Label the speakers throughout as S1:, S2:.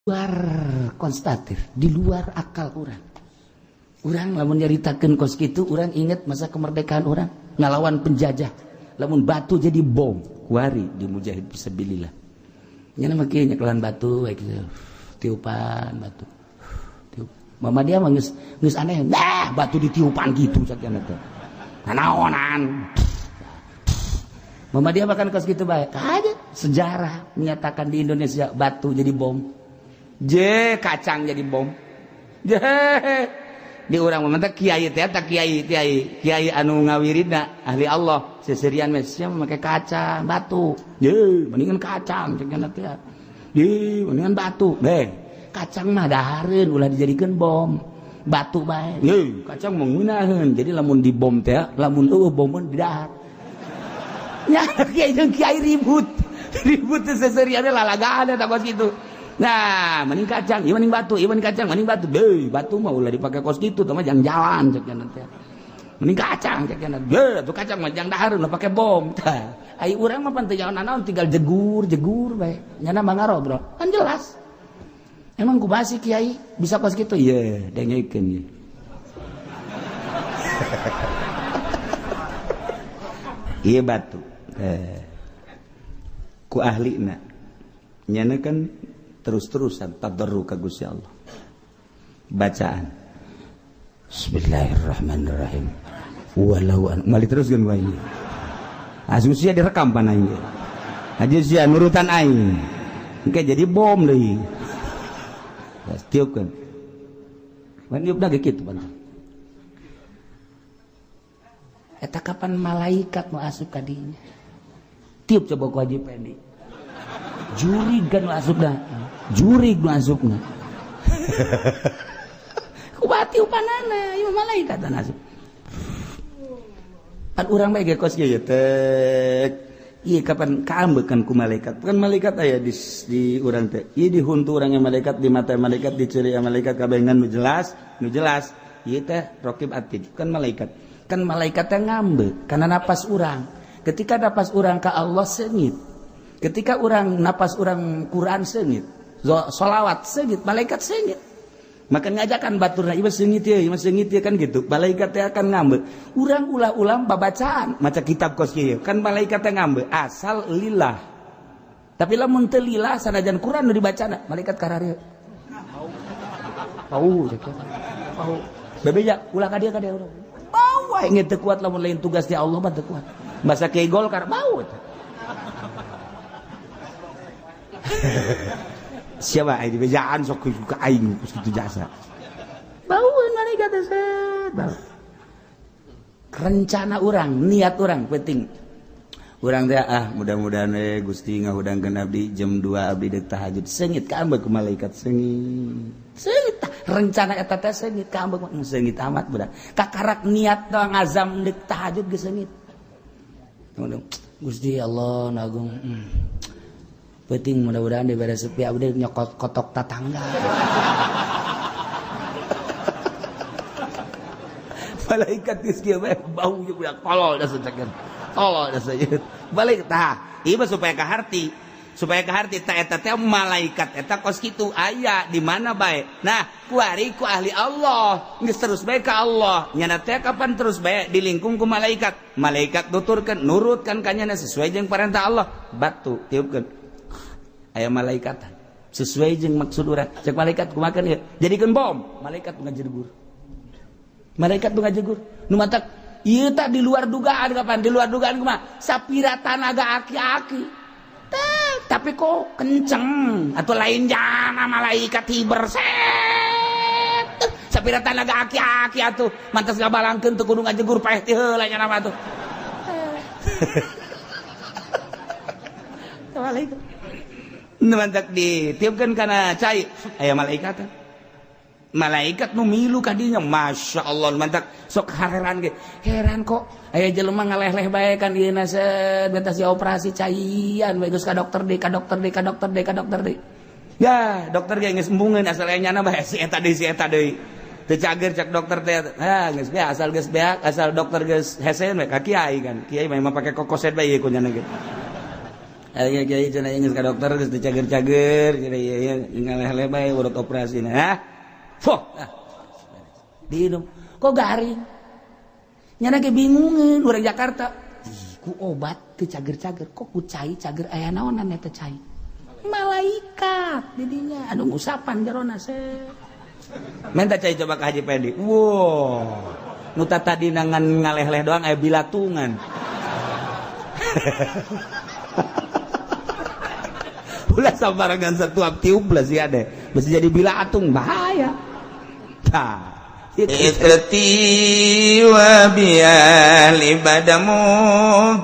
S1: luar konstatif, di luar akal orang. Orang lamun nyaritakeun kos kitu, orang inget masa kemerdekaan orang ngalawan penjajah. Lamun batu jadi bom, kuari di mujahid fisabilillah. Nya make nyekelan batu kayak gitu. Tiupan batu. Tiup. Mama dia mah geus aneh. Nah, batu ditiupan gitu sakjana teh. Naonan. Mama dia makan kos gitu bae. Aja sejarah menyatakan di Indonesia batu jadi bom. Kacang jadi bom. Di urang mah teh kiai teh eta kiai anu ngawiridna ahli Allah seserian mah sia make kacang batu. Mendingan kacang cenah teh. Mendingan batu. Kacang mah dahareun ulah dijadikeun bom. Batu bae. Kacang mah ngeunaheun. Jadi lamun dibom teh lamun bomeun di dahar. Nya kiai jeung kiai ribut teh seserian lalagaan eta kos kitu. Nah, mending kacang, ieu mending batu, ieu mending kacang, mending batu. Batu mah ulah dipake kos kitu teh mah jang jalan cek cenah teh. Mending kacang cek cenah. Atuh kacang mah jang dahareun ulah pake bom. Tah, ai urang mah pan teu jangan naon tinggal jegur bae. Nyana mangaro, Bro. Kan jelas. Emang kumaha sih kiai bisa kos kitu? Ye, dengekeun ye. Ieu batu. Ku ahlina. Nyana kan terus-terusan tadarru ka Gusti Allah. Bacaan. Bismillahirrahmanirrahim. Walau mali teruskeun wae. Asusia direkam pan aing. Aja sia nurutan aing. Engke jadi bom deui. Tiupkeun. Wan niupna ge kitu pan. Eta kapan malaikat mau asup ka dinya. Tiup coba ku Haji Pendi. Jurig kan masukna. Jurig masukna. Kubati upanana, ieu malaikat asup. Kan urang bae ge kos kieu teh. Ieu kapan kaambekan ku malaikat. Kan malaikat aya di urang teh. Ieu dihuntu urang malaikat, di mata malaikat, di ceuri malaikat kabengan nu jelas. Ieu teh Raqib Atid. Kan malaikat. Kan malaikat teh ngambe kana napas urang. Ketika napas urang ka Allah seungit. Ketika orang napas orang Quran seungit, sholawat seungit, malaikat seungit. Maka ngajakan baturna ieu seungit ye, kan gitu. Malaikat teh akan ngambe. Urang ulah-ulah babacaan maca kitab kos kieu. Kan malaikat teh ngambe asal lillah. Tapi lamun teu lillah sanajan Quran nu dibacana, malaikat karareu. Pau cek. Pau. Bebeja ulah ka dieu urang. Bau wae teu kuat lamun lain tugas ti Allah mah teu kuat. Basa Kiai Golkar bau. Siapa ai di bejaan sok ka aing kus kitu jasa. Baueun malaikat teh set. Rencana urang, niat urang penting. Urang teh mudah-mudahan Gusti ngahudangkeun abdi jam 2 abdi deuk tahajud. Seungit ka ambek ku malaikat seungit. Seungit rencana eta teh seungit ka ambek seungit amat budak. Kakarak niat doang azam deuk tahajud geus seungit. Gusti Allah nagung. Penting mudah-mudahan diberi sepi abdi nyokot kotok tatangga. Malaikat geus kieu bae bau budak tolol da sacekeun. Tolol da sayeut. Balik tah, ieu supaya ka harti. Supaya ka harti tah eta teh malaikat eta kos kitu aya di mana bae. Nah, kuari ku ahli Allah, geus terus bae ka Allah. Nyana teh kapan terus bae dilingkung ku malaikat. Malaikat nuturkeun, nurutkan ka nyana sesuai jeung perintah Allah. Batu tiupkeun. Aya malaikat sesuai jeung maksud urang. Cek malaikat kumaha ieu? Jadikeun bom. Malaikat ngajegur. Malaikat ngajegur. Nu matak ieu tah di luar dugaan kapan? Di luar dugaan kumaha? Sapira tanaga aki-aki. Tapi kok kenceng atau lain jana malaikat hiber set. Sapira tanaga aki-aki atuh mantas ngabalangkeun teu kudu ngajegur paeh ti heula nya nama atuh. Malaikat mantak ditiupkeun kana cai aya malaikat. Malaikat nu milu ka dinya Masya Allah mantak sok heran ge. Heran kok aya jelema ngaleh-leh bae kan ieu na set beta si operasi caian bae geus ka dokter deui. Ya, dokter ge geus embungeun asal aya nyana bae si eta deui. Teu cager cak dokter teh. Geus beak asal dokter geus hese bae ka kiai kan. Kiai mah make kokoset bae ieu ku nyana ge. Aya kiai cenah geus ka dokter geus dicager-cager cenah ieu ngaleh-leh bae urut operasi nah. Foh. Dihidup. Kok garing? Nyana ge bingungeun urang Jakarta. Ku obat teu cager-cager kok ku cai cager aya naonan eta cai. Malaikat didinya anu ngusapan jarona se. Minta cai coba ka Haji Pendi. Wow. Nu tadi nangan ngaleh-leh doang aya bilatungan. Ulah sambarangan satuap tiup lah sih ada. Bisa jadi bilatung bahaya. Tah. Ikrati wa bial ibadamu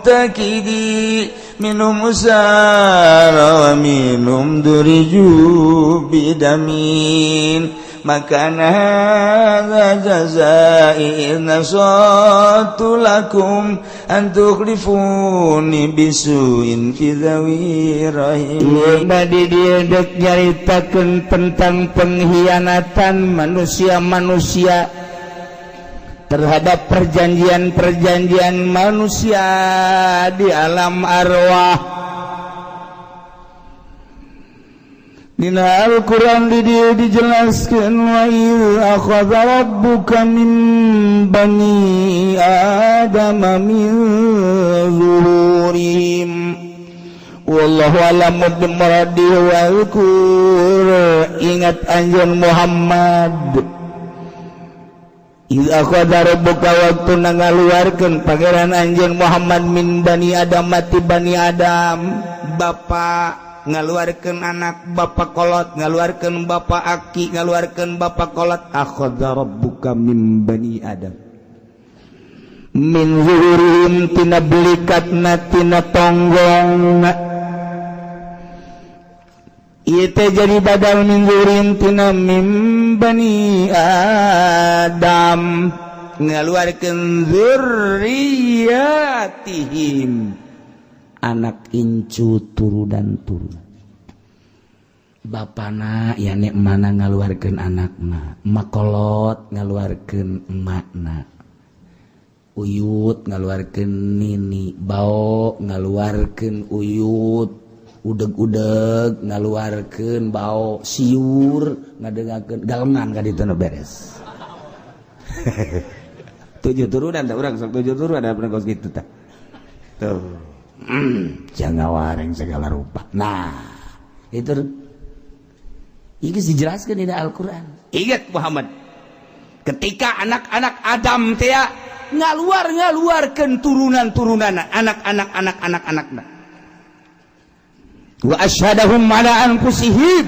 S1: takidi minum usara wa minum duriju bidamin makana hadza jazai nasatu lakum an tukhlifuni bisuin fi zawi rahim. Tadi dia dek nyaritakeun tentang pengkhianatan manusia-manusia terhadap perjanjian-perjanjian manusia di alam arwah. Dina Al-Quran di dia dijelaskan wa idh akhadha rabbuka min bani Adam min zuhurihim wallahu a'lamu bimuradih wal-qur. Ingat anjeun Muhammad idh akhadha rabbuka waktu nangaluarkeun pangeran anjeun Muhammad min bani Adam mati bani Adam bapa ngaluarkeun anak bapa kolot ngaluarkeun bapa aki ngaluarkeun bapa kolot. Akhadha rabbuka min bani Adam min zuhurihim tina belikatna tina tonggongna ieu teh jadi badal min zuhurihim tina min bani Adam ngaluarkeun zurriyatihim anak incu turunan bapana ya nek mana ngaluarkeun anakna makolot ngaluarkeun emakna uyut ngaluarkeun nini bao ngaluarkeun uyut udeg-udeg ngaluarkeun bao siur ngadengakeun galeman ka ditu beres. 7 turunan da urang sok 7 turunan ada pernah kos kitu tah tuh. Jangan wareng segala rupa. Nah, itu dijelaskan di Al-Quran. Ingat Muhammad, ketika anak-anak Adam teh ngaluarkeun turunan-turunan anak-anakna. Wa asyhadahum ala anfusihim.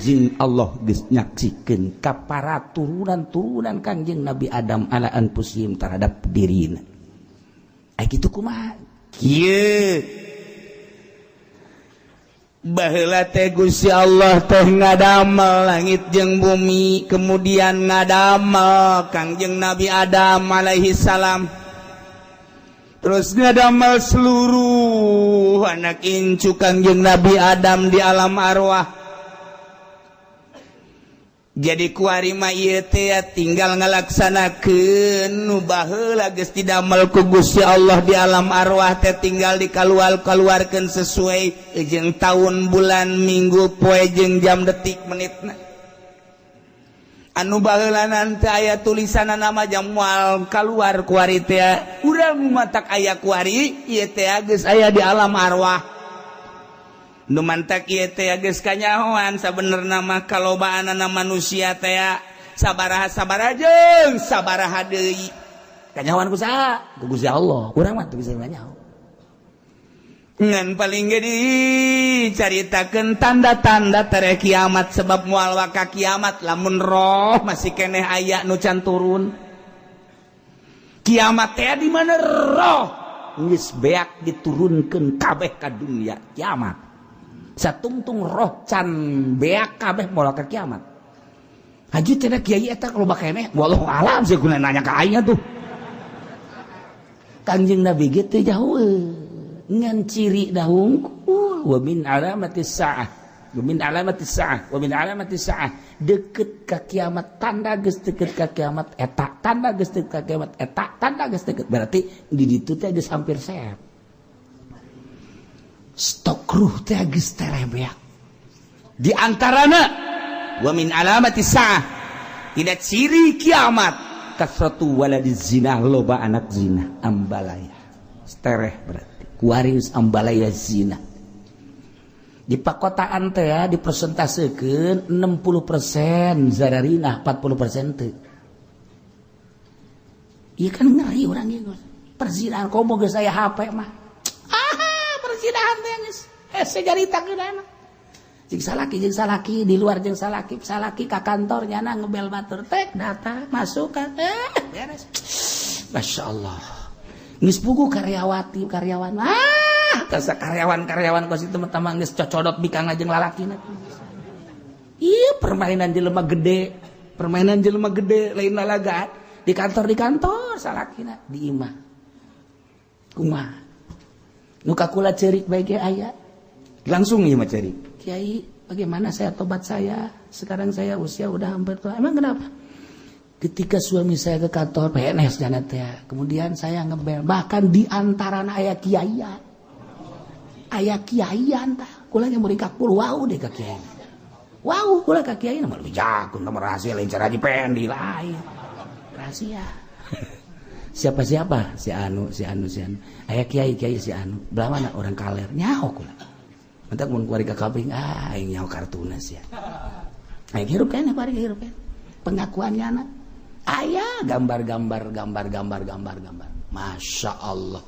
S1: Jin Allah geus nyaksikeun ka para turunan-turunan Kangjeng Nabi Adam ala anfusihim terhadap dirina. Ai kitu kumaha? Kieu baheula teh Gusti Allah teh ngadamel langit jeung bumi kemudian ngadamel Kangjeng Nabi Adam alaihi salam terus ngadamel seluruh anak incu Kangjeng Nabi Adam di alam arwah. Jadi kuari mah ieu teh tinggal ngalaksanakeun nu baheula geus didamel ku Gusti Allah di alam arwah teh tinggal dikaluarkeun sesuai jeung taun bulan minggu poe jeung jam detik menitna. Anu baheula nanti aya tulisanana mah jam moal kaluar kuari teh urang matak aya kuari ieu teh geus aya di alam arwah. Nu mantak ieu teh geus kanyahoan sabenerna mah kalobaanana manusia teh sabaraha jeung sabaraha deui. Kanyahoan ku saha? Ku Gusti Allah. Urang mah teu bisa nganyaho. Ngan paling ge dicaritakeun tanda-tanda tere kiamat sebab moal waka kiamat lamun roh masih keneh aya nu can turun. Kiamat teh di mana roh geus beak diturunkeun kabeh ka dunia kiamat. Satungtung roh can beak kabeh moal ka kiamat. Haji teh kiai eta kalau bakeneh wallahu alam sih guna nanya ka aing atuh. Kanjeng Nabi ge teh jauh ngan ciri dahungkul wa min alamatis saah wa min alamatis saah deket ka kiamat tanda geus deket ka kiamat eta tanda geus deket ka kiamat eta tanda geus deket berarti di ditu teh geus hampir sehat. stok ruh teh geus terebeak. Di antarana wa min alamati sa'ah tidak ciri kiamat kasratu waladiz zina loba anak zina ambalaya. Stereh berarti kuaris ambalaya zina. Di pakotaan teh ya dipresentasekeun 60% zararinah 40% teu. Iya kan ngeri urang ieu. Perzinahan komo geus aya HP mah. Perzinahan teh geus sejaritakeun mah. Jeung salaki di luar jeung salaki ka kantor nyana ngebel batur tek data masuk ka beres. Masyaallah. Geus puguh karyawan. Kasa karyawan kos itu mentama geus cocodot bikang jeung lalakina. Iya permainan jelema gede lain lalagaan. Di kantor salakina di imah kumaha nu kakula ceurik bae ge aya langsung ieu mah ceurik Kiai bagaimana saya tobat saya sekarang saya usia udah hampir tua emang kenapa ketika suami saya ke kantor PNS jana teh kemudian saya ngebel bahkan di antarana aya kiaian tah kula nya murid kakul wow deh ka kiai wow kula ka kiai mah jagun nomor rahasia lain cara di pendi lain rahasia. Siapa si anu aya kiai si anu belah mana orang kaler nyaho kula mentak mun kuari ka kabing aing nyaho kartuna sia aing hirup keneh bari hirup keneh pengakuannya anak aya gambar Masya Allah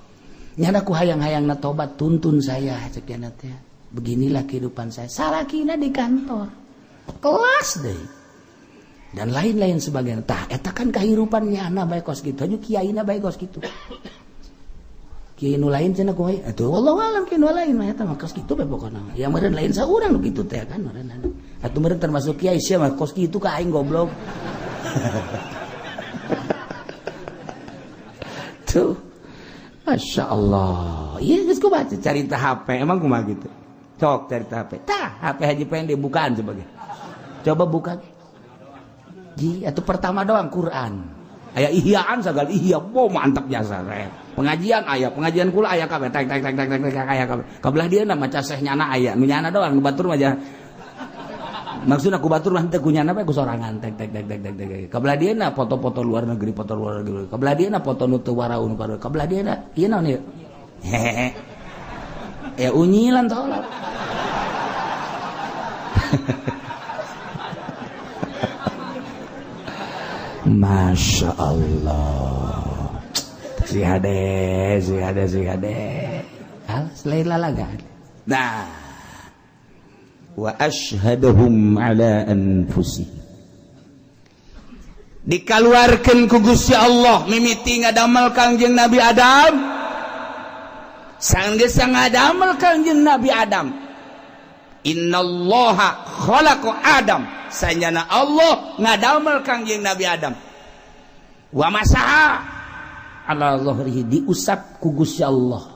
S1: nyana ku hayang-hayangna tobat tuntun saya cek cenah teh beginilah kehidupan saya salakina di kantor kelas deh dan lain-lain sebagainya. Tah eta kan kahirupannya anak bae kos kitu, nya kiaina bae kos kitu. Kiai nu lain cenah kumaha? Atuh wallahu alam kiai nu lain mah eta mah kos kitu bae pokona. Ya meureun lain saurang nu kitu teh kan meureun. Atuh meureun termasuk kiai sia mah kos kitu ka aing goblok. Tuh. Masya Allah. Iya geus ku baca carita HP emang kumaha gitu. Cok carita HP. Tah HP Haji Pende bukaan sebagai. Coba buka. Atau pertama doang Quran aya ihyaan sagal ihya mantap jasa pengajian kula aya kabeh tek aya kabeh kabelah dieuna maca seh nyana aya nu nyana doang nu batur mah maksudna ku batur mah teu kunyana bae ku sorangan tek kabelah dieuna foto-foto luar negeri kabelah dieuna foto nu teu waraun kabelah dieuna ieu naon ieu ya unyilan tolak Masya Allah si hade alas lain lalagan nah wa ashhaduhum ala anfusihim dikaluarkeun ku Gusti Allah mimiti ngadamel Kangjeng Nabi Adam sanggeus ngadamel Kangjeng Nabi Adam innallaha khalaqa Adam sanyana Allah ngadamel Kangjeng Nabi Adam wa masaha ala dhahrihi diusap ku Gusti Allah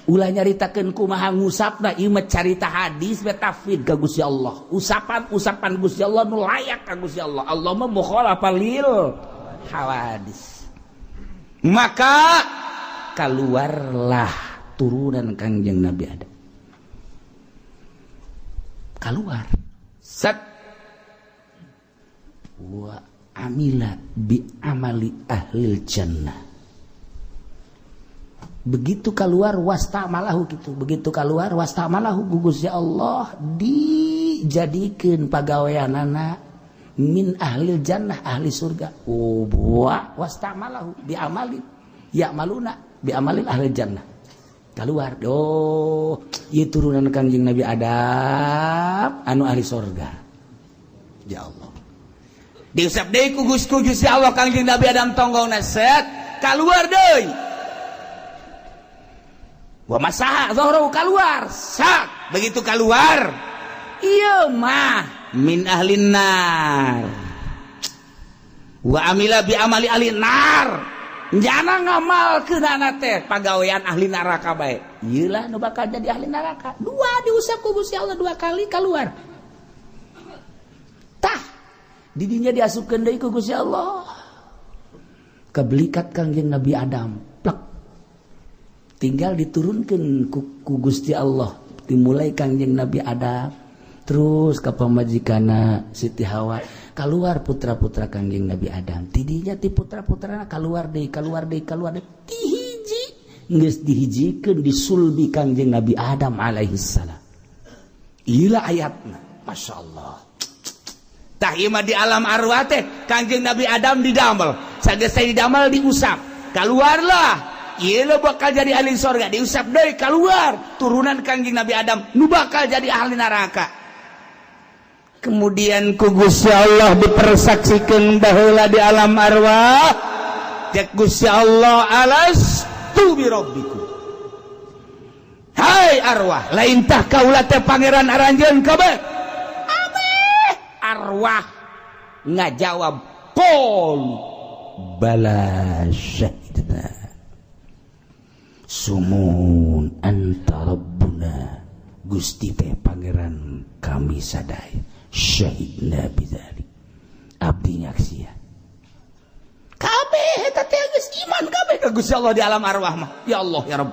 S1: ulah nyaritakeun kumaha ngusapna ieu mah carita hadis we tafwid ka Gusti Allah usapan Gusti Allah nu layak ka Gusti Allah Allah mah mukhalafal lil hawadis maka keluarlah turunan Kangjeng Nabi Adam keluar set wa amila bi amali ahlil jannah begitu keluar wastamalahu gitu begitu keluar wastamalahu Gusti Allah dijadikeun pagaweanana min ahlil jannah ahli surga wa wastamalahu bi amali ya'maluna bi amalil ahlil jannah keluar ieu turunan Kangjeng Nabi Adam anu ahli surga ya Allah diusap deui ku Gusti Allah Kangjeng Nabi Adam tonggongna set keluar deui wa masaha zahru keluar sak begitu keluar ieu mah min ahlin nar wa amila bi amali ahlin nar jana ngamalkeun ana teh pagawean ahli neraka bae ieu lah nu bakal jadi ahli neraka dua diusap ku Gusti Allah dua kali keluar tah didinya diasupkeun deui ku Gusti Allah kebelikat Kangjeng Nabi Adam plek tinggal diturunkan ku Gusti Allah dimulai Kangjeng Nabi Adam terus ke pamajikana Siti Hawa keluar putra-putra Kangjeng Nabi Adam tidinya ti putra-putrana keluar deh tihiji geus dihijikeun disulbi Kangjeng Nabi Adam alaihi salam ila ayatna masyaallah tah ieu mah di alam arwah teh Kangjeng Nabi Adam didamel sagesa didamel diusap keluarlah ieu bakal jadi ahli surga diusap deui keluar turunan Kangjeng Nabi Adam nu bakal jadi ahli neraka. Kemudian ku Gusti Allah dipersaksikan baheula di alam arwah cek Gusti Allah alastu bi rabbikum hai arwah lain tah kaula teh pangeran aranjeun kabeh arwah ngajawab qul bala syahidna sumun anta rabbuna Gusti teh pangeran kami sadaya syahidna bidzalik abdi nyaksian kabeh eta teh geus iman kabeh ka Gusti Allah di alam arwah mah ya Allah ya Rabb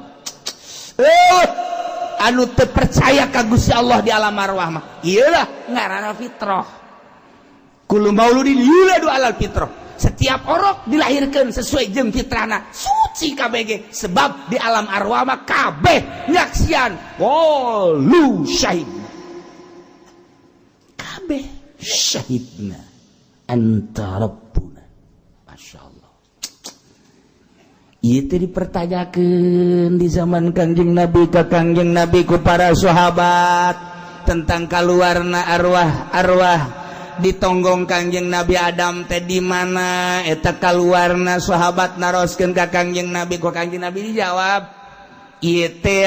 S1: anu teu percaya ka Gusti Allah di alam arwah mah ieu lah ngaranna fitrah kullu mauludin yuladu alal fitrah setiap orang dilahirkan sesuai jeung fitrahna suci kabeh ge sebab di alam arwah mah kabeh nyaksian walu syahid kabeh syahidna anta rabbuna masyaallah ieu teh dipertanyakeun di zaman Kangjeng Nabi ka Kangjeng Nabi ku para sahabat tentang kaluarna arwah ditonggong Kangjeng Nabi Adam teh di mana eta kaluarna sahabat naroskeun ka Kangjeng Nabi ku Kangjeng Nabi dijawab ieu teh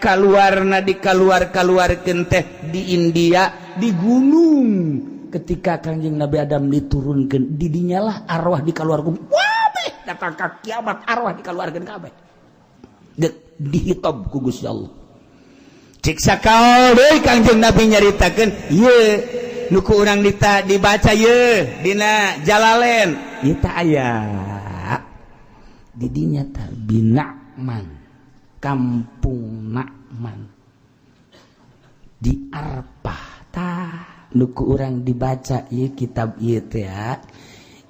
S1: kaluarna dikaluarkeun teh di India di gunung ketika Kangjeng Nabi Adam diturunkeun di dinyalah arwah dikaluarkeun kabeh datang ka kiamat arwah dikaluarkeun kabeh dihitab ku Gusti Allah cik sakaol deui Kangjeng Nabi nyaritakeun ieu nuku urang dibaca ye dina Jalalain ieu teh aya di dinya teh Bina'man kampung Na'man di Arpah tah nuku urang dibaca ieu kitab ieu teh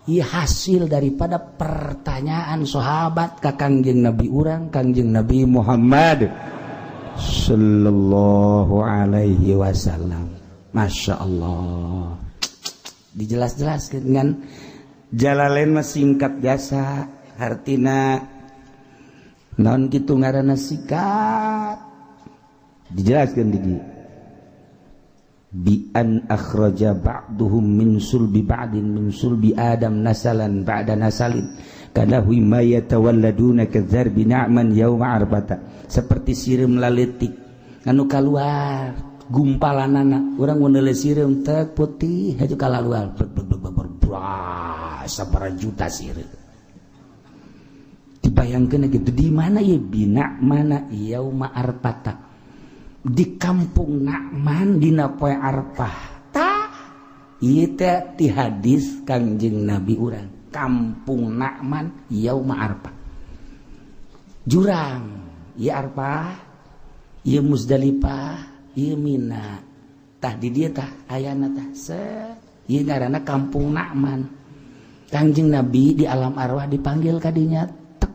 S1: ieu hasil daripada pertanyaan sahabat ka Kangjeng Nabi urang Kangjeng Nabi Muhammad sallallahu alaihi wasallam. Masya Allah dijelas-jelaskan dengan Jalalain mah singkat biasa artina naon kitu ngaranna sikat dijelaskan di bi an akhraja ba'duhum min sulbi ba'din min sulbi Adam nasalan ba'da nasalin kana ma yatawalladuna kadzarbi na'man yauma arbata seperti sireum laletik anu kaluar gumpalanana urang mun neuleuh sireum teh putih haju kalaluar sabaraha juta sireum dibayangkeun gitu di mana ya bina mana yauma arpata di kampung Na'man dina poe Arpah tah ieu teh ti hadis Kangjeng Nabi urang kampung Na'man yauma Arpah jurang ieu Arpah ieu Muzdalifah ieu Mina tah di dieu tah ayana tah ieu ngaranna kampung Na'man Kangjeng Nabi di alam arwah dipanggil ka dinya tek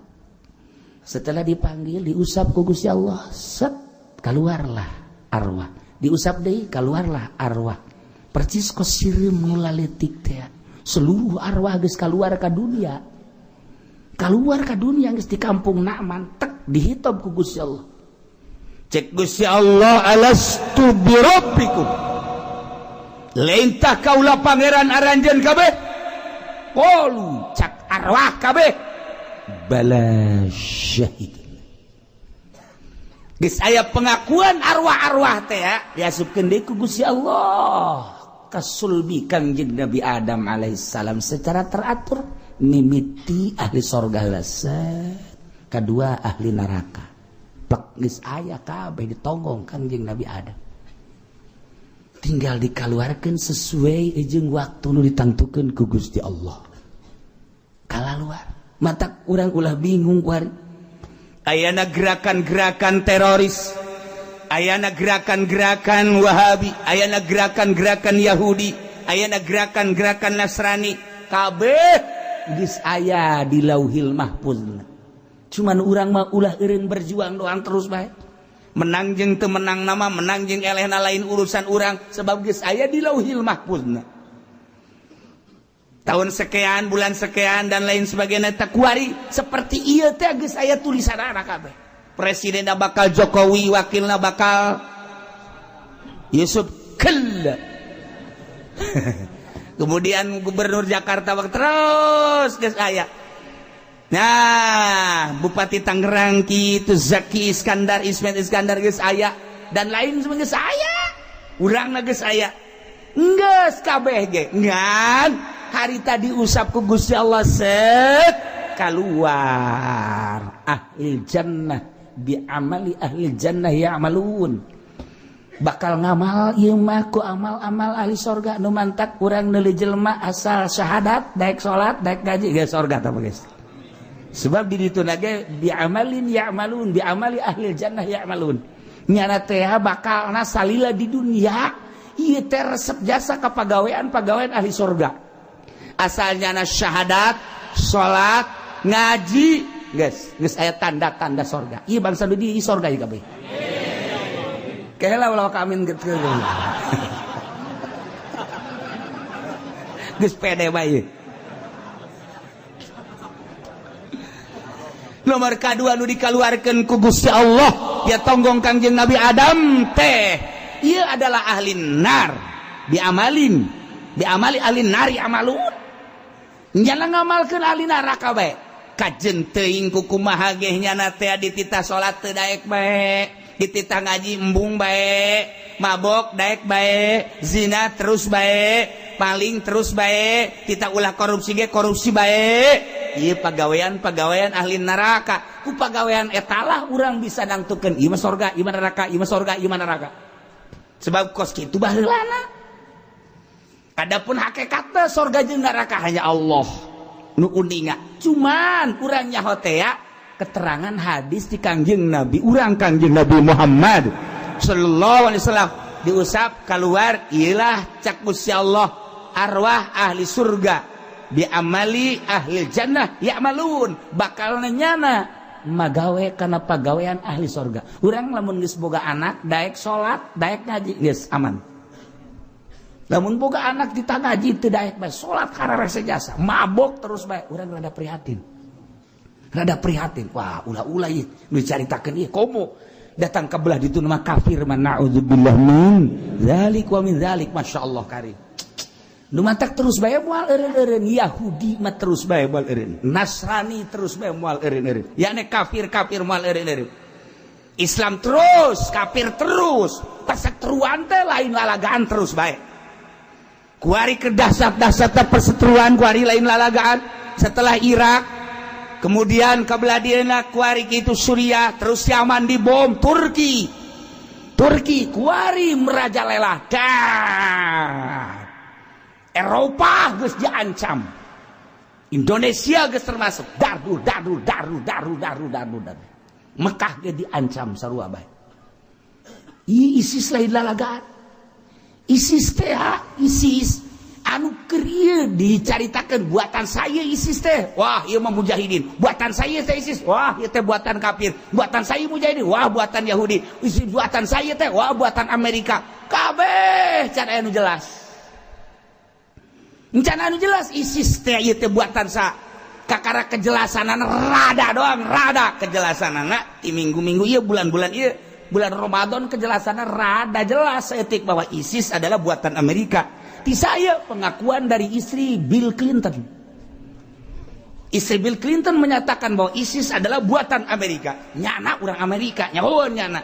S1: setelah dipanggil diusap ku Gusti Allah set keluarlah arwah diusap deui keluarlah arwah percis ko sireum nu laletik teh seluruh arwah geus keluar ka dunia geus di kampung Na'man tek dihitab ku Gusti Allah cek Gusti Allah alastu bi rabbikum lain tah kaula pangeran aranjeun kabeh qalu cak arwah kabeh bala syahid geus aya pengakuan arwah-arwah teh diasupkeun deui ku Gusti Allah ka sulbi Kangjeng Nabi Adam alaihissalam secara teratur mimiti ahli surga kedua ahli neraka plek geus aya kabeh ditonggong Kangjeng Nabi Adam tinggal dikaluarkeun sesuai jeung waktu nu ditangtukeun ku Gusti Allah kalaluar mata urang ulah bingung kuari ayana gerakan-gerakan teroris, ayana gerakan-gerakan Wahabi, ayana gerakan-gerakan Yahudi, ayana gerakan-gerakan Nasrani, kabeh geus aya di Lauhil Mahfuz. Cuman urang mah ulah eureun berjuang doang terus bae. Menang jeung teu menang nama, menang jeung elehna lain urusan urang, sebab geus aya di Lauhil Mahfuz. Tahun sekian, bulan sekian dan lain sebagainya tak kuari seperti ieu teh geus aya tulisanana kabeh. Presidenna bakal Jokowi, wakilna bakal Yusuf Kalla. Kemudian gubernur Jakarta terus geus aya. Nah, Bupati Tangerang kitu Zaki Iskandar, Ismail Iskandar geus aya dan lain sebagainya geus aya. Urangna geus aya. Geus kabeh ge. Ngan hari tadi usap ku Gusti Allah set keluar ahli jannah bi amali ahli jannah ya'malun, bakal ngamal ieu mah ku amal-amal ahli surga nu mantak urang neuli jelema asal syahadat daek salat daek ngaji ge surga tah guys. Sebab di ditu ge bi amalin ya'malun bi amali ahli jannah ya'malun, nyana teh bakalna salila di dunia ieu teh resep jasa ka pagawean ahli surga. Asalnya na syahadat, sholat, ngaji, guys aya tanda-tanda sorga. Iya bangsa di sorga ya kabeh. Kayaknya lah kamin gitu. Guys pede bae. Nomor kedua nu dikaluarkeun ku Gusti Allah, ya tonggong Kangjeng Nabi Adam teh. Ieu adalah ahli nar, bi amali ahli nari amalun. Nyana ngamalkeun ahli neraka bae. Kajen teuing ku kumaha ge nyana teh dititah salat teu daek bae, dititah ngaji embung bae, mabok daek bae, zina terus bae, paling terus bae, titah ulah korupsi ge korupsi bae. Ieu pagawean ahli neraka. Ku pagawean eta lah urang bisa nangtukeun ieu mah surga, ieu mah neraka, ieu mah surga, ieu mah neraka. Sebab kos kitu baheulana. Adapun hakikatna surga jeung neraka hanya Allah nu uninga. Cuman urang nyaho teh keterangan hadis di Kangjeng Nabi, urang Kangjeng Nabi Muhammad sallallahu alaihi wasallam diusap keluar ialah cak Gusti Allah arwah ahli surga bi amali ahli jannah ya'malun, bakal nyana magawe kana pagawean ahli surga. Urang lamun geus boga anak daek salat daek ngaji geus aman. Lamun boga anak ditangaji teu daek bae salat kararese jasa, mabok terus bae, urang rada prihatin. Wah, ulah-ulah ieu nu dicaritakeun ieu komo datang ka belah ditu mah kafir man naudzubillah min zalik wa min zalik, masyaallah karim. Nu mantak terus bae moal eureun-eureun, Yahudi mah terus bae moal eureun, Nasrani terus bae moal eureun-eureun. Yakni kafir moal eureun-eureun. Islam terus, kafir terus, perseteruan teh lain lalagaan terus bae. Kuari ke dasar-dasar perseteruan, kuari lain lalagaan. Setelah Irak, kemudian kabeladiana kuari itu Suriah, terus Yaman dibom, Turki kuari merajalela. Eropa geus diancam, Indonesia geus termasuk dardu. Mekah ge diancam sarua bae. ISIS lain lalagaan. ISIS anu keur dicaritakeun buatan saya ISIS teh. Wah, ieu mah mujahidin. Buatan saya teh ISIS. Wah, ieu teh buatan kafir. Buatan saya mujahidin. Wah, buatan Yahudi. Buatan saya teh wah buatan Amerika. Kabeh can anu jelas. Can anu jelas ISIS teh ieu teh buatan sa. Kakara kejelasanana rada kejelasanana di minggu-minggu ieu bulan-bulan ieu. Bulan Ramadan kejelasannya rada jelas etik bahwa ISIS adalah buatan Amerika. Di saya pengakuan dari istri Bill Clinton. Istri Bill Clinton menyatakan bahwa ISIS adalah buatan Amerika. Nyana orang Amerika, nyahoan nyana.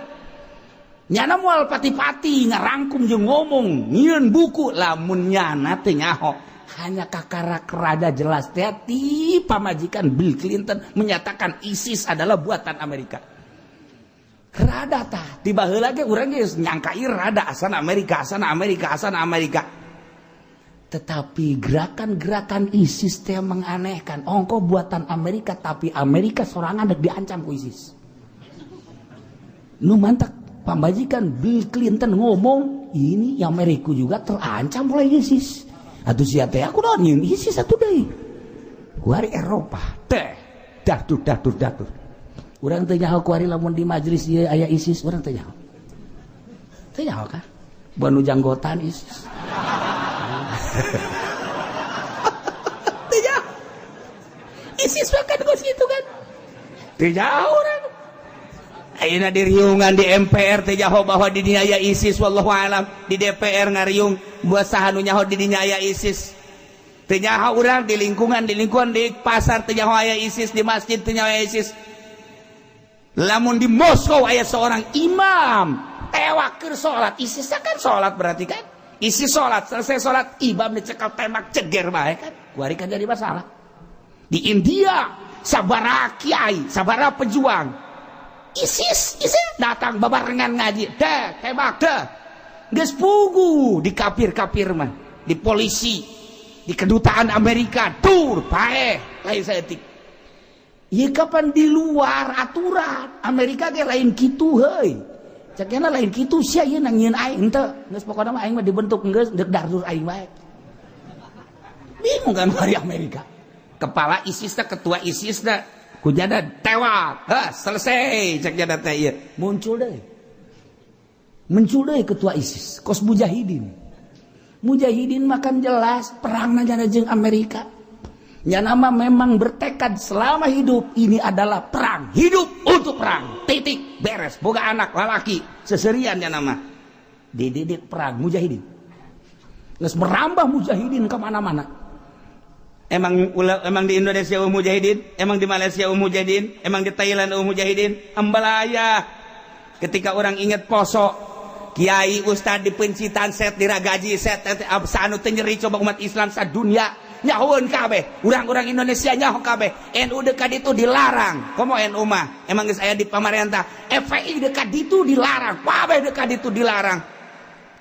S1: Nyana moal pati-pati ngarangkum jeung ngomong, nyieun buku lamun nyana teh nyaho. Hanya kakara rada jelas teh ti pamajikan Bill Clinton menyatakan ISIS adalah buatan Amerika. Rada tah tiba heula ge urang geus nyangka ieu rada asana Amerika. Tetapi gerakan-gerakan ISIS teh menganehkan. Ongko buatan Amerika tapi Amerika sorangan dek diancam ku ISIS.
S2: Nu mantak pambajikan Bill Clinton ngomong ini Amerika juga terancam oleh ISIS. Atuh sia teh aku naon nyeun ISIS atuh deui. Kuari Eropa teh datur. Urang teh nyaho kuari lamun di majelis ieu aya ISIS urang teh nyaho. Teh nyaho kan? Banu janggotan ISIS. Teh nyaho. ISIS kan geus kitu kan. Teh nyaho urang. Ayeuna diriungan di MPR teh nyaho bahwa di dinya aya ISIS wallahu alam. Di DPR ngariung buat saha nu nyaho di dinya aya ISIS. Teu nyaho urang di lingkungan di pasar teu nyaho aya ISIS, di masjid teu nyaho aya ISIS. Lamun di Moskow aya seorang imam tewak keur salat, ISIS kan salat berarti kan? ISIS salat, selesai salat imam dicekal tembak ceger bae kan? Kuari kan jadi masalah. Di India sabaraha kiai, sabaraha pejuang ISIS datang babarengan ngaji, tembak geus pugu di kafir mah, di polisi, di kedutaan Amerika, tur paeh lain saeutik. Ieu kapan di luar aturan, Amerika ge lain kitu heuy. Cekena lain kitu sia ieu nang nyieun aing henteu, geus pokona mah aing mah dibentuk geus deuk dardur aing wae. Bingung kan hari Amerika. Kepala ISIS teh, ketua ISIS teh kujada tewak, selesai cek jada teh ieu. Muncul deui ketua ISIS, kos mujahidin. Mujahidin makan jelas perang najana jeung Amerika. Nya nama memang bertekad selama hidup ini adalah perang, hidup untuk perang. Titik, beres, boga anak lalaki, seserian nya nama. Dididik perang mujahidin. Geus merambah mujahidin ke mana-mana. Emang di Indonesia mujahidin, emang di Malaysia mujahidin, emang di Thailand mujahidin, ambalaya. Ketika orang ingat poso, kiai ustad di pencitan set diragaji set sanu teu nyeri coba umat Islam sadunya nyahoeun kabeh. Urang-urang Indonesia nyaho kabeh. NU dekat itu dilarang. Komo NU mah emang geus aya di pamarentah. FPI dekat itu dilarang. Kabeh dekat itu dilarang.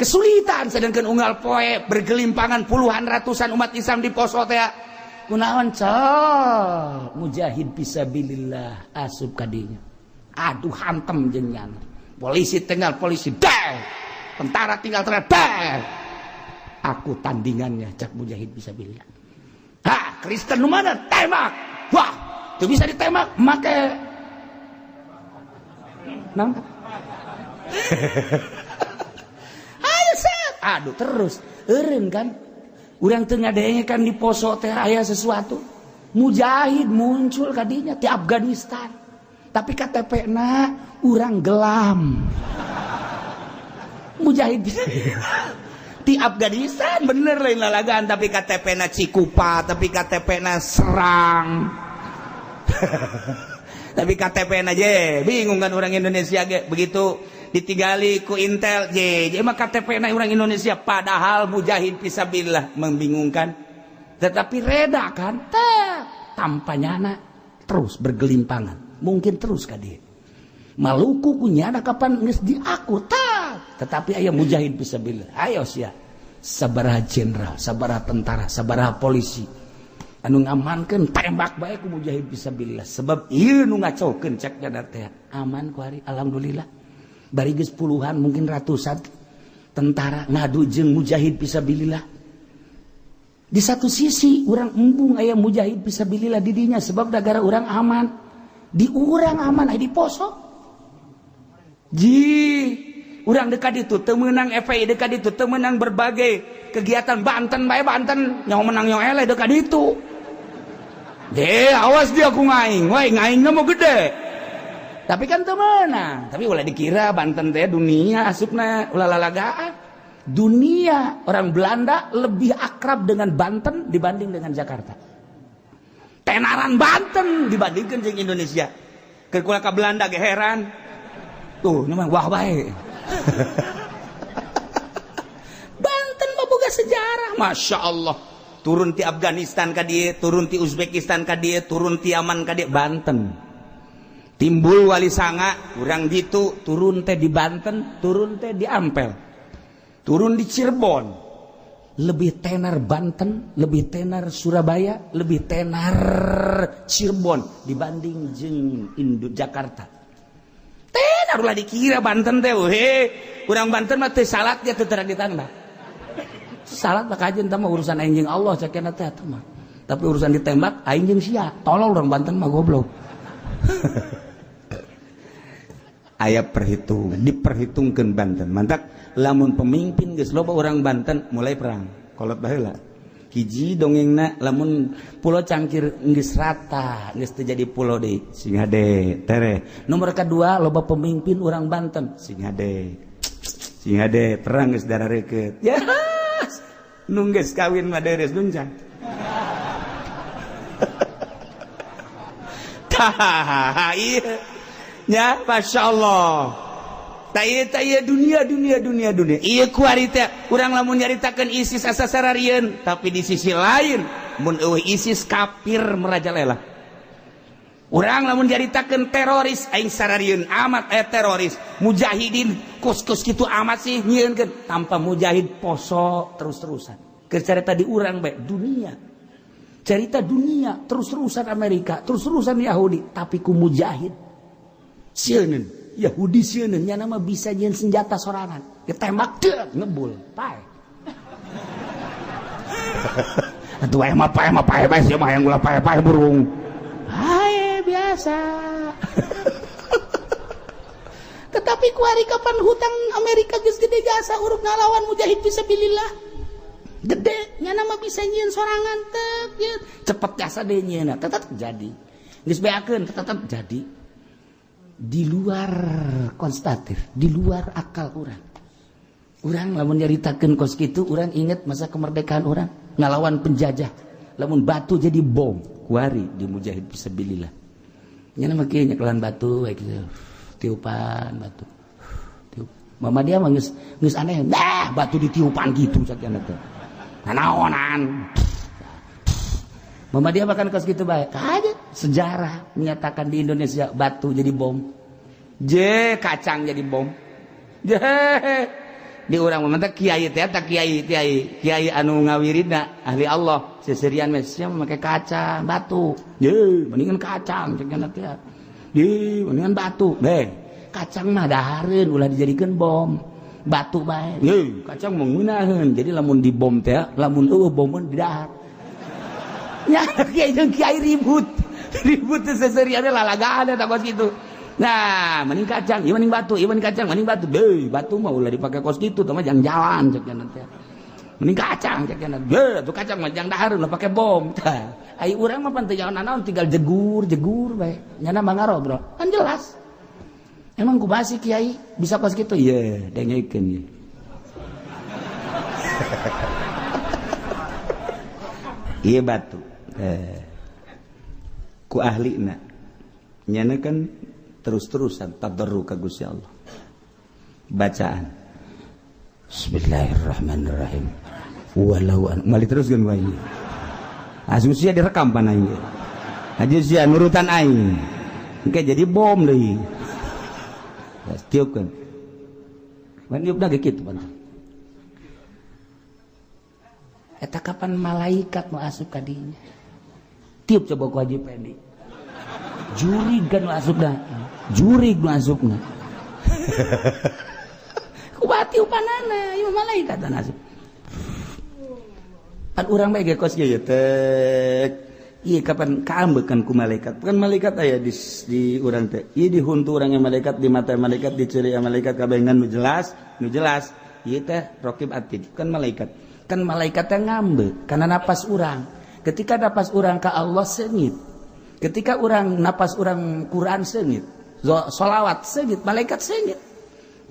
S2: Kesulitan sedangkan unggal poe bergelimpangan puluhan ratusan umat Islam di poso teh. Kunaon col mujahid fisabilillah asup kadinya. Aduh hantem jeung nyana. Polisi tinggal polisi deh. Tentara tinggal tentara deh. Aku tandingannya cak mujahid fisabilillah. Ha, Kristen nu mana tembak. Wah, teu bisa ditembak make naon? Ayo set. Aduh terus eureun kan. Urang teu ngadengekan di poso teh aya sesuatu. Mujahid muncul kadinya di Afghanistan. Tapi KTP-na urang gelam. Mujahid di Afghanistan bener lain lalagaan tapi KTP-na Cikupa, tapi KTP-na Serang. Tapi KTP-na je bingung kan orang Indonesia ge begitu ditinggali ku Intel je mah KTP-na orang Indonesia padahal mujahid fisabilillah membingungkan. Tetapi reda kan tanpa nyana terus bergelimpangan. Mungkin terus ka dieu. Maluku kunyana kapan geus diaku tetapi aya mujahid fisabilillah. Ayo sia. Sabaraha jenderal, sabaraha tentara, sabaraha polisi anu ngamankeun tembak bae ku mujahid fisabilillah. Sebab ieu nu ngacokeun cek jada teh aman ku hari alhamdulillah. Bari geus puluhan mungkin ratusan tentara ngadu jeung mujahid fisabilillah. Di satu sisi urang embung aya mujahid fisabilillah di dinya sebab negara urang aman. Di urang aman aya di poso. Urang dekat itu teu meunang FPI dekat itu teu meunang berbagai kegiatan Banten bae Banten nyaho menang nyaho eleh dekat itu. Awas dia ku ngaing, woi ngaingna mau gede. Tapi kan teu meunang. Tapi ulah dikira Banten teh dunia asupna ulah lalagaan. Dunia orang Belanda lebih akrab dengan Banten dibanding dengan Jakarta. Tenaran Banten dibandingkan jeung Indonesia. Keur kula ka Belanda ge heran. Tuh, memang wah bae. Banten mah boga sejarah, masya Allah. Turun ti Afghanistan ka dieu, turun ti Uzbekistan ka dieu, turun ti Yaman ka dieu, Banten. Timbul Wali Sanga, urang gitu, turun teh di Banten, turun teh di Ampel. Turun di Cirebon. Lebih tenar Banten, lebih tenar Surabaya, lebih tenar Cirebon dibanding jeung Jakarta.
S1: ulah dikira Banten teh urang Banten mah teu salat dia teu terang ditanda salat mah kajen teh mah urusan aing jeung Allah cakena teh mah tapi urusan ditembak aing jeung sia tolol urang Banten mah goblok aya diperhitungkeun Banten mantak lamun pemimpin geus loba urang Banten mulai perang kolot baheula hiji dongengna lamun pulau Cangkir geus rata geus teu jadi pulau deui sing hade tere nomor kedua loba pemimpin urang Banten sing hade perang geus darareukeut ya nu geus kawin mah deres duncang tah ieu nya masyaallah taya dunia iya kuari teh urang lamun nyaritakeun ISIS asa sararieun tapi di sisi lain mun eueuh ISIS kafir merajalela urang lamun nyaritakeun teroris aing sararieun amat teroris mujahidin kus-kus kitu amat sih nyieunkeun tanpa mujahid poso terus-terusan keur carita di urang bae dunia cerita dunia terus-terusan Amerika terus-terusan Yahudi tapi ku mujahid sieun Yahudi sieun nya nama bisa nyeun senjata sorangan ditembak deuk ngebul pae atuh aya mah pae sia mah yang ulah pae burung hae biasa tetapi kuari kapan hutang Amerika geus gede jasa urut ngalawan mujahid fisabilillah gede nya nama bisa nyeun sorangan teu cepet jasa deui nyeuna tetep jadi geus beakeun tetep jadi di luar konstatif, di luar akal orang lamun nyaritakeun kos kitu orang inget masa kemerdekaan orang ngalawan penjajah lamun batu jadi bom kuari di mujahid fisabilillah nya mah kieu nya kelan batu we kitu tiupan batu tiup mama dia mah geus aneh batu ditiupan gitu sakjana teh nanaonan mama dia makan kos gitu baik kaget sejarah menyatakan di Indonesia batu jadi bom kacang jadi bom di urang mah kiai teh eta kiai anu ngawiridna ahli Allah seserian mah sia make kacang batu mendingan kacang cenah teh mendingan batu kacang mah dahareun ulah dijadikeun bom batu bae kacang mah ngeunaheun jadi lamun di bom teh lamun eueuh bomon di dahar nya kiai ribut seseriannya lalagaan eta kos kitu nah mending kacang ieu mending batu ieu mending kacang mending batu batu mah ulah dipake kos kitu teh mah jang jalan cek teh mending kacang cek tuh kacang mah jang dahareun ulah pake bom tah ai urang mah pan teu jalan naon tinggal jegur bae nyana mah ngarobrol kan jelas emang kumaha sih kiai bisa kos kitu ieu dengekeun ieu ieu batu ku ahlina nyana kan terus-terusan tadarruk ka Gusti Allah bacaan bismillahirrahmanirrahim walau mali teruskeun wae asusia direkam pan aing aja sia nurutan aing engke jadi bom deui tiupkeun wan tiupna ge kitu pan eta kapan malaikat mau asup ka dinya tiup coba ku Haji Pedi jurig kan masukna jurig masukna ku bati upanana ieu malaikat dan asup an urang bae ge kos ieu teh ieu kapan kaambekeun ku malaikat kan malaikat aya di urang teh ieu dihuntu urang malaikat di mata malaikat di ceuri malaikat kabengan nu jelas ieu teh raqib atid kan malaikat teh ngambeuk kana napas urang ketika napas urang ka Allah seungit ketika urang napas urang Quran seungit sholawat seungit malaikat seungit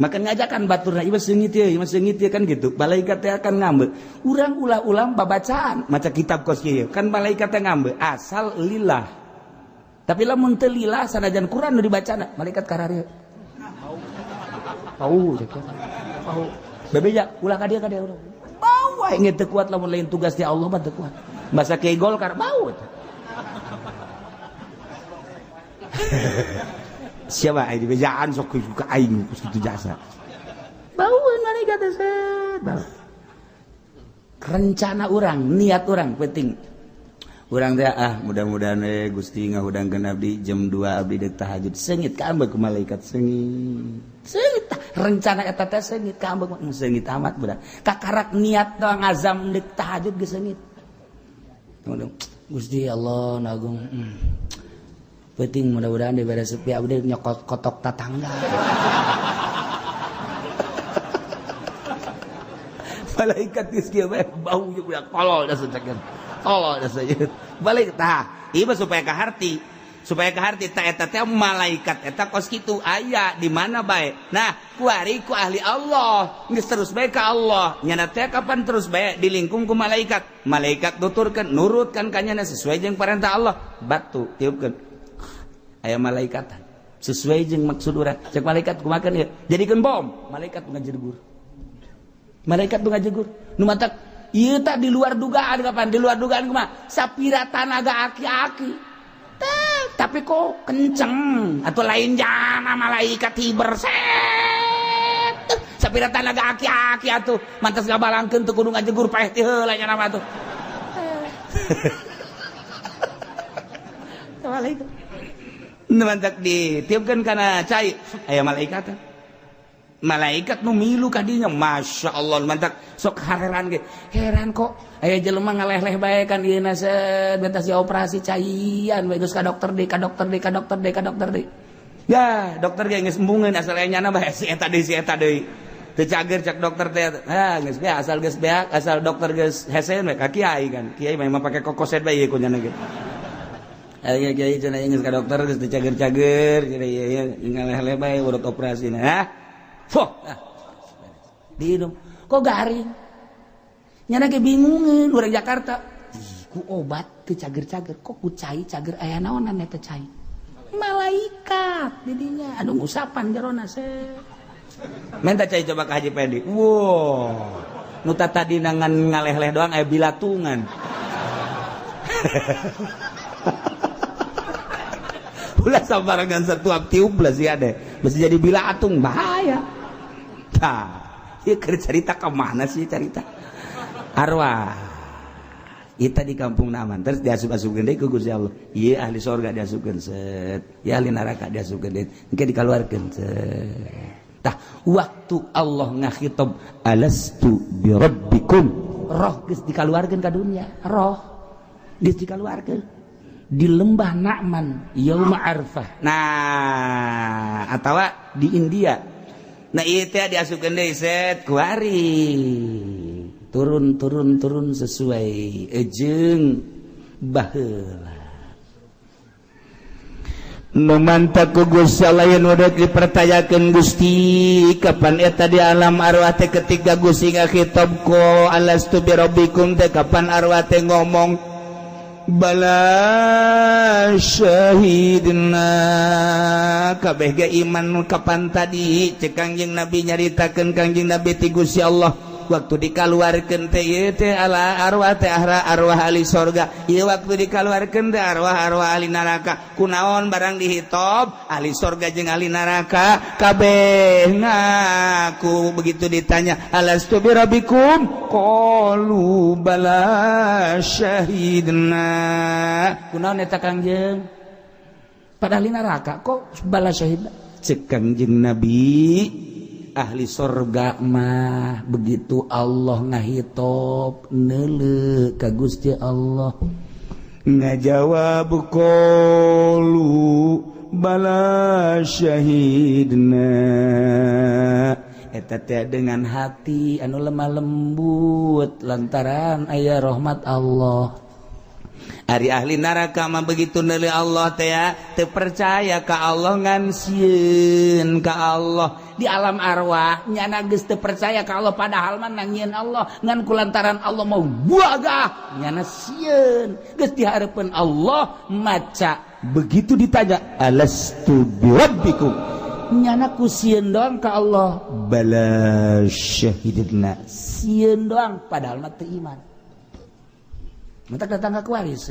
S1: maka ngajakan baturna ieu seungit ieu kan gitu malaikat teh akan ngambeuk urang ulah-ulah babacaan maca kitab kos ieu kan malaikat teh ngambeuk asal lillah tapi lamun teu lillah sanajan Quran nu dibacana malaikat karareu pau bebeja ulah ka dia urang bau wae teu kuat lamun lain tugas ti Allah mah teu kuat bahasa Kiai Golkar bau siapa ai dibejaan sok ka aing kitu jasa bau malaikat teh rencana urang niat urang penting urang teh mudah-mudahan Gusti ngahudangkeun abdi jam 2 abdi deuk tahajud seungit ka ambek ku malaikat seungit rencana eta teh seungit ka ambek seungit amat budak kakarak niat doang ngazam deuk tahajud geus seungit Gusti Allah nagung penting mudah-mudahan dibere sepi abdi nyokot kotok tatangga malaikat geus kieu bae bau jeung budak tolol da sacekeun tolol da sajeut balik tah ieu mah supaya kaharti ta eta teh malaikat eta kos kitu aya di mana bae nah kuari ku ahli Allah geus terus bae ka Allah nyana teh kapan terus bae dilingkung ku malaikat nuturkeun nurutkan ka nyana sesuai jeung perintah Allah batu tiupkeun aya malaikat sesuai jeung maksud urang cek malaikat kumakeun ieu jadikeun bom malaikat ngajegur nu matak ieu tak di luar dugaan kapan di luar dugaan kumaha sapira tanaga aki-aki tapi kok kenceng atau lain jana malaikat hiber set sapira tanaga aki-aki atuh mantas ngabalangkeun teu kudu ngajegur paeh ti heula nya nama atuh malaikat nu mantak ditiupkeun kana cai aya malaikat nu milu ka dinya masyaallah mantak sok heran ge heran kok aya jelema ngaleh-leh bae kan ieu na set beta si operasi caian we geus ka dokter deui ya dokter ge geus embungeun asal aya nyana bae si eta deui teu cager cak dokter teh geus beak asal dokter geus hesen we ka kiai kan kiai mah make kokoset bae ieu ku nyana ge aya kiai cenah geus ka dokter geus teu cager-cager cenah ieu ngaleh-leh bae urut operasi na dihidup kok garing nyana ge bingungeun urang Jakarta ku obat teu cager-cager kok ku cai cager aya naonan eta cai malaikat didinya anu ngusapan jerona minta cai coba ka Haji Pendi wow nu tadi nangan ngaleh-leh doang aya bilatungan ulah sabarangan satuap tiup lah sih ada mesti jadi bilatung bahaya tah ieu keur carita ka mana sih carita arwah kita di kampung Naman terus diasup-asupkeun deui ku Gusti Allah ieu ahli surga diasupkeun set ieu ahli neraka diasupkeun deui engke dikaluarkeun set tah waktu Allah ngakhitab alastu bi rabbikum roh geus dikaluarkeun ka dunya roh geus dikaluarkeun di lembah Na'man yauma Arfah nah atawa di India nah ieu teh diasupkeun deui set ku ari turun sesuai jeung baheula nu mantap ku Gusti Allah yen udah dipertayakeun Gusti kapan eta di alam arwah teh ketika Gusti ngakhitab ku alastu bi rabbikum teh kapan arwah teh ngomong bala syahidna kabeh ge iman kapan tadi cek Kangjeng Nabi nyaritakeun Kangjeng Nabi ti Gusti Allah waktu dikaluarkeun teh ieu teh ala arwah teh arwah ahli surga ieu waktu dikaluarkeun teh arwah ahli neraka kunaon barang dihitob ahli surga jeung ahli neraka kabeh ngaku begitu ditanya alastu bi rabbikum qalu bala syahidna kunaon eta Kangjeng pada ahli neraka kok bala syahidna cek Kangjeng Nabi ahli surga mah begitu Allah ngahitob neuleuh ka Gusti Allah ngajawab qalu bala syahidna eta teh dengan hati anu lemah lembut lantaran aya rahmat Allah ari ahli neraka mah begitu neuleuh Allah teh teu percaya ka Allah ngan sieun ka Allah di alam arwah nyana geus teu percaya ka Allah padahal mah nangieun Allah ngan kulantaran Allah mau buagah nyana sieun geus dihareupeun Allah maca begitu ditanya alastu birabbikum nyana ku sieun doang ka Allah bala syahidna sieun doang padahal mah teu iman mentak datang ke kuaris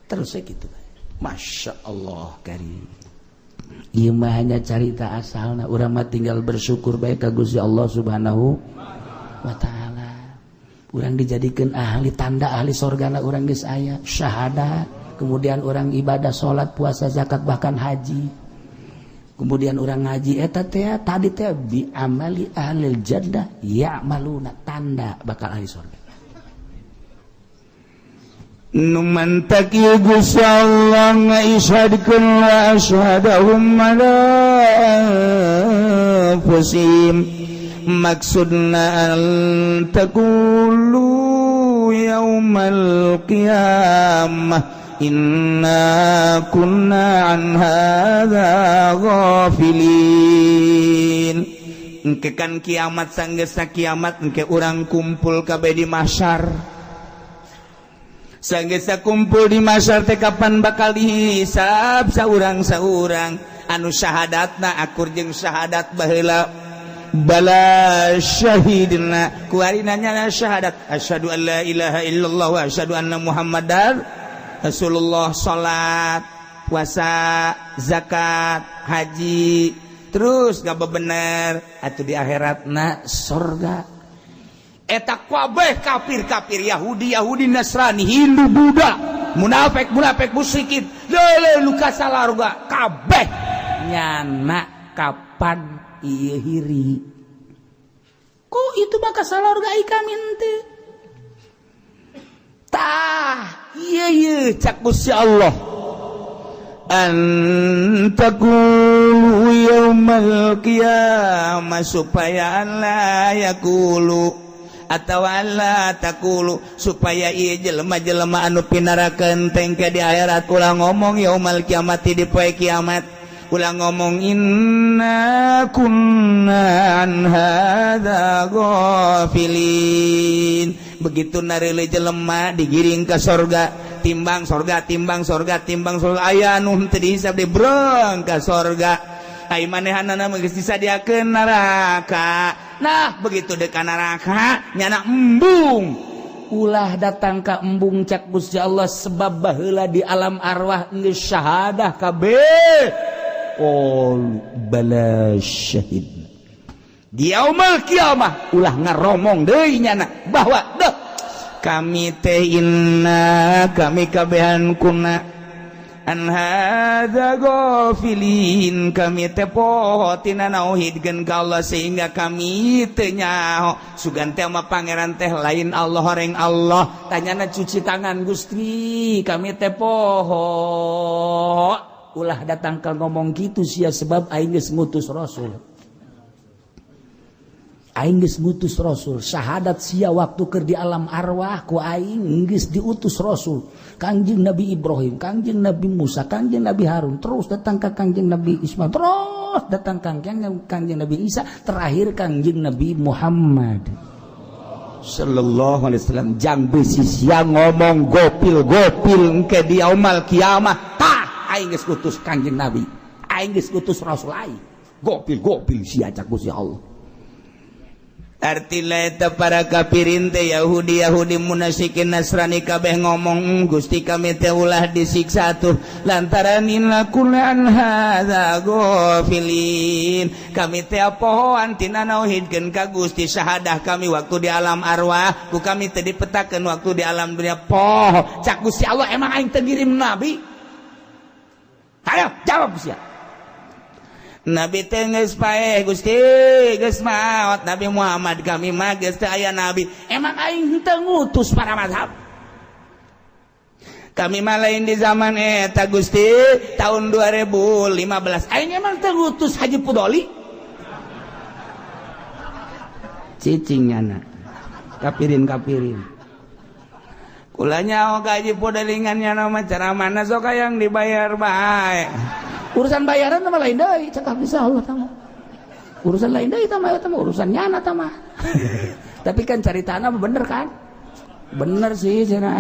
S1: terus gitu masya Allah karim ieu mah hanya carita asalna urang mah tinggal bersyukur bae ka Gusti Allah Subhanahu wa taala
S2: Urang dijadikan ahli tanda ahli sorgana urang geus aya syahadat, kemudian orang ibadah salat puasa zakat bahkan haji, kemudian orang ngaji eta teh tadi teh bi amali ahlil jannah ya'maluna tanda bakal ahli sorga.
S1: Numan takieu Gusti Allah ngaisyadkeun wa asyhadahum ala anfusihim maksudna an taqulu yaumal qiyamah inna kunna an hadza ghafilin. Engke kan kiamat sanggeusna kiamat engke urang kumpul kabeh di mahsyar. Sanggeusna kumpul di mahsyar teh kapan bakal dihisab saurang-saurang anu syahadatna akur jeung syahadat baheula bala syahidna kuarina nya syahadat asyhadu an la ilaha illallah wa asyhadu anna muhammadar rasulullah, salat puasa zakat haji terus gak bener atuh di akhiratna surga. Eta kabeh kafir-kafir Yahudi Nasrani Hindu Buddha munafik musyrikin leuleul ka salarga kabeh nyana kapan ieu hiri ku itu maka salarga ai kami teh tah ieu cak Gusti Allah antaqulu yaumal qiyamah supaya la yaqulu atau Allah takulu supaya ieu jelema-jelema anu pinarakeun tengke di akhirat ulah ngomong yaumal kiamati di poe kiamat ulah ngomong inna kunna an hadza ghafilin. Begitu nareuleuh jelema digiring ka sorga timbang sorga aya anu teu dihisab dibreng ka sorga. Ai manehanana geus disadiakeun neraka. Nah begitu dek neraka nyana embung ulah datang ka embung cak Gusti Allah sebab baheula di alam arwah geus syahadah kabeh bala syahid di yaumul kiamah ulah ngaromong deui nyana bahwa kami teh inna kami kabehan kuna an hadza ghafilin kami teh poho tina nauhidkeun ka Allah sehingga kami teu nyaho sugan teh mah pangeran teh lain Allah horeng Allah tanyana cuci tangan Gusti kami teh poho ulah datang ka ngomong kitu sia sebab aing geus ngutus rasul aing geus ngutus rasul syahadat sia waktu keur di alam arwah ku aing geus diutus rasul Kangjeng Nabi Ibrahim, Kangjeng Nabi Musa, Kangjeng Nabi Harun, terus datang ke Kangjeng Nabi Ismail, terus datang Kangjeng Nabi Isa, terakhir Kangjeng Nabi Muhammad sallallahu alaihi wasallam. Jang besi siang ngomong gopil engke di yaumul kiamah tah aing geus utus Kangjeng Nabi, aing geus utus rasul aing. Gopil sia cak Gusti Allah. Artinya eta para kafirin teh Yahudi munafikin Nasrani kabeh ngomong Gusti kami teh ulah disiksa tuh lantaran inna kulan hadza ghafilin kami teh pohoan tina nauhidkeun ka Gusti syahadah kami waktu di alam arwah ku kami teh dipetakeun waktu di alam dunia poho cak Gusti Allah emang aing teu ngirim nabi. Ayo jawab sia. Nabi teh geus paeh Gusti geus maot Nabi Muhammad kami mah geus teu aya nabi. Emang aing teu ngutus para mazhab. Kami mah lain di zaman eta Gusti tahun 2015. Aing emang teu ngutus Haji Pudoli. Cicing nyana. Kapirin. Kula nyaho ka Haji Pudoli ngan mah ceramahna sok hayang dibayar bae. Urusan bayaran sama lain deui cakap bisa Allah tama. Urusan lain deui tama urusan nyana tama. Tapi kan caritana bener kan? Bener sih cenah.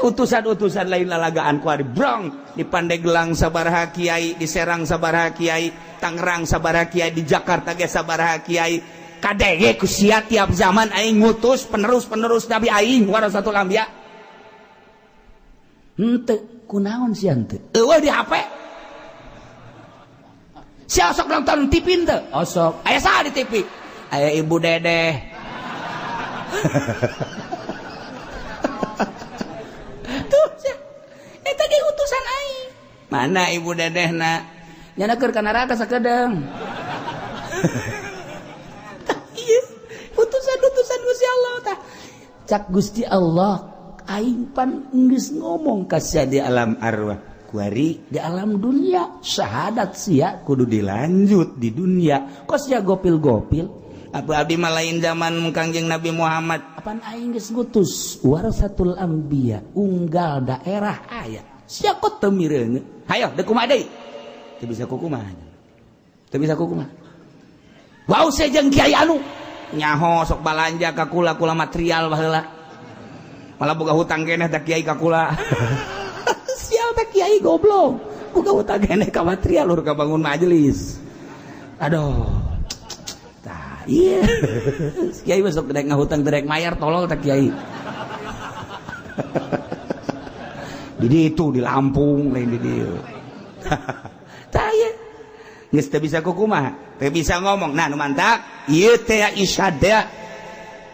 S1: Utusan-utusan lain lalagaan ku ari brong di Pandeglang sabaraha kiai, di Serang sabaraha kiai, Tangerang sabaraha kiai, di Jakarta ge sabaraha kiai. Kadege ku sia tiap zaman aing ngutus penerus Nabi aing warasatul anbiya. Henteu kunaon sia henteu eueuh di HP sia sok nonton TV henteu osok aya saha di TV aya ibu dedeh.
S2: Tuh eta ge utusan aing.
S1: Mana ibu dedehna?
S2: Nyana keur ka neraka sakedeung. Iya, utusan-utusan Gusti Allah tah. Cak Gusti Allah aing pan geus ngomong ka sia di alam arwah. Kuari di alam dunia syahadat sia kudu dilanjut di dunia. Kos sia gopil-gopil.
S1: Apa abdi mah lain zaman Kangjeng Nabi Muhammad.
S2: Apan aing geus ngutus warasatul anbiya unggal daerah aya. Sia kot teu mireung.
S1: Hayo deuk kumaha deui?
S2: Teu bisa kukumaha. Teu bisa kukumaha. Wau saya jeung kiai anu
S1: Nyaho sok balanja ka kula material baheula. Malah boga hutang keneh da kiai ka kula.
S2: Sial teh kiai goblok. Boga hutang keneh ka material lur ka bangun majelis. Aduh. Tah, iya. Kiai besok derek ngahutang derek mayar tolol teh kiai. Di ditu di Lampung lain di dieu. Tah ieu.
S1: Geus teu bisa kukumaha, teu bisa ngomong. Nah, nu mantap, ieu teh isyada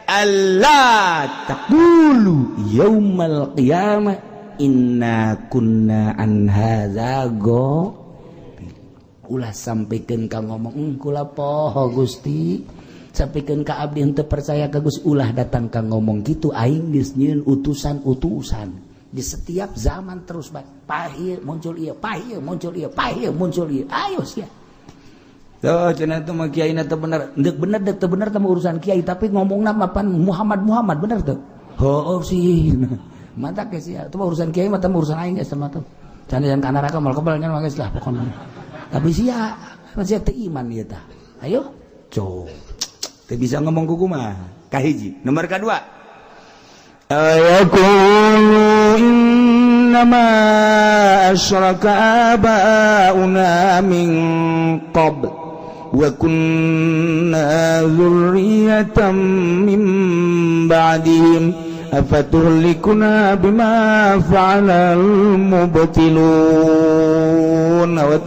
S1: Allah taqulu yaumal qiyamah inna kunna an hadza ulah sampikeun ka ngomong kula poho Gusti, sampikeun ka abdi henteu percaya ka Gusti, ulah datang ka ngomong kitu aing geus nyieun utusan-utusan di setiap zaman terus bae. Pahir muncul ieu, pahir muncul ieu, pahir muncul ieu. Ayo sia. Tuh, cenah teh mah kiai na teu bener.
S2: Deuk bener teh urusan kiai, tapi ngomongna mah pan Muhammad bener teu? Heuh sih. Mata ke sia, itu urusan kiai mah teh urusan aing geus mah teh. Can yang ka neraka mal kebal nya mah geus lah pokona. Tapi sia, sia teu iman ieu tah. Ayo,
S1: co. Teu bisa ngomong kukumaha. Kahiji, nomor kadua.
S2: Ayaqulu innama asyraka abauna min qabl wa kunna dzurriyyatan min ba'dihim afatuhlikuna bima fa'alal mubtilun wa